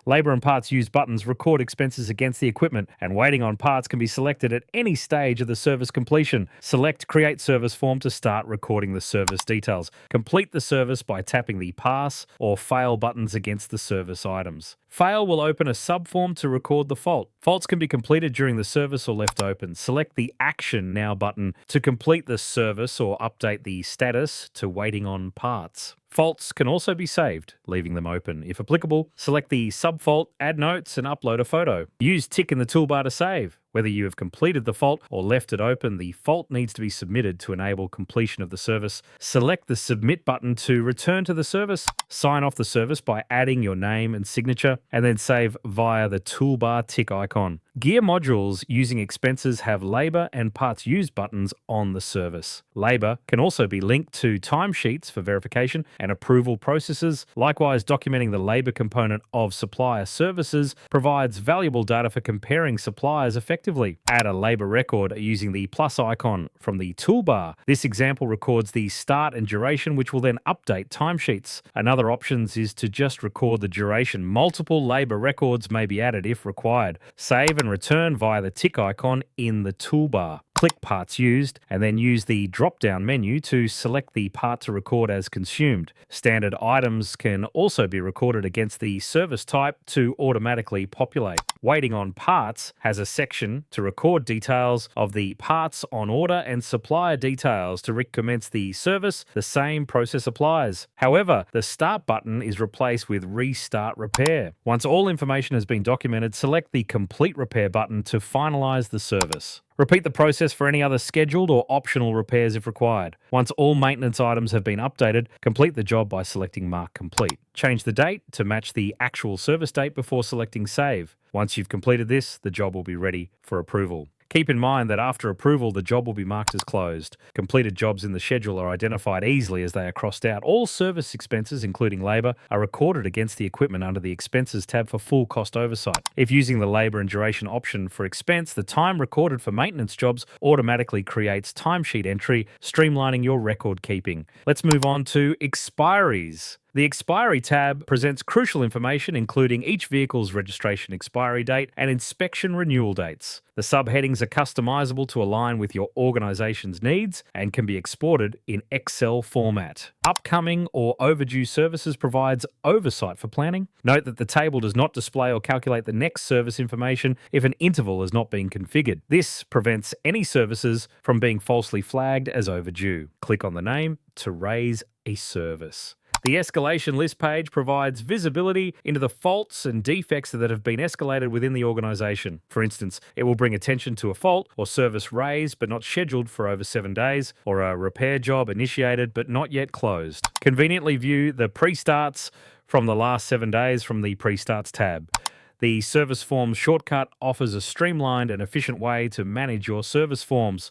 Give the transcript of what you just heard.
Labor and parts used buttons record expenses against the equipment, and waiting on parts can be selected at any stage of the service completion. Select Create Service Form to start recording the service details. Complete the service by tapping the Pass or Fail buttons against the service items. Fail will open a subform to record the fault. Faults can be completed during the service or left open. Select the Action Now button to complete the service or update the status to waiting on parts. Faults can also be saved, leaving them open. If applicable, select the subfault, add notes, and upload a photo. Use Tick in the toolbar to save. Whether you have completed the fault or left it open, the fault needs to be submitted to enable completion of the service. Select the Submit button to return to the service. Sign off the service by adding your name and signature, and then save via the toolbar tick icon. Gear modules using expenses have labor and parts used buttons on the service. Labor can also be linked to timesheets for verification and approval processes. Likewise, documenting the labor component of supplier services provides valuable data for comparing suppliers effectively. Add a labor record using the plus icon from the toolbar. This example records the start and duration, which will then update timesheets. Another option is to just record the duration. Multiple labor records may be added if required. Save and return via the tick icon in the toolbar. Click Parts Used and then use the drop-down menu to select the part to record as consumed. Standard items can also be recorded against the service type to automatically populate. Waiting on Parts has a section to record details of the parts on order and supplier details. To recommence the service, the same process applies. However, the Start button is replaced with Restart Repair. Once all information has been documented, select the Complete Repair button to finalize the service. Repeat the process for any other scheduled or optional repairs if required. Once all maintenance items have been updated, complete the job by selecting Mark Complete. Change the date to match the actual service date before selecting Save. Once you've completed this, the job will be ready for approval. Keep in mind that after approval, the job will be marked as closed. Completed jobs in the schedule are identified easily as they are crossed out. All service expenses, including labour, are recorded against the equipment under the Expenses tab for full cost oversight. If using the labour and duration option for expense, the time recorded for maintenance jobs automatically creates timesheet entry, streamlining your record keeping. Let's move on to Expiries. The Expiry tab presents crucial information including each vehicle's registration expiry date and inspection renewal dates. The subheadings are customizable to align with your organization's needs and can be exported in Excel format. Upcoming or overdue services provides oversight for planning. Note that the table does not display or calculate the next service information if an interval has not been configured. This prevents any services from being falsely flagged as overdue. Click on the name to raise a service. The Escalation List page provides visibility into the faults and defects that have been escalated within the organisation. For instance, it will bring attention to a fault or service raised but not scheduled for over 7 days, or a repair job initiated but not yet closed. Conveniently view the pre-starts from the last 7 days from the Pre-starts tab. The Service Forms shortcut offers a streamlined and efficient way to manage your service forms.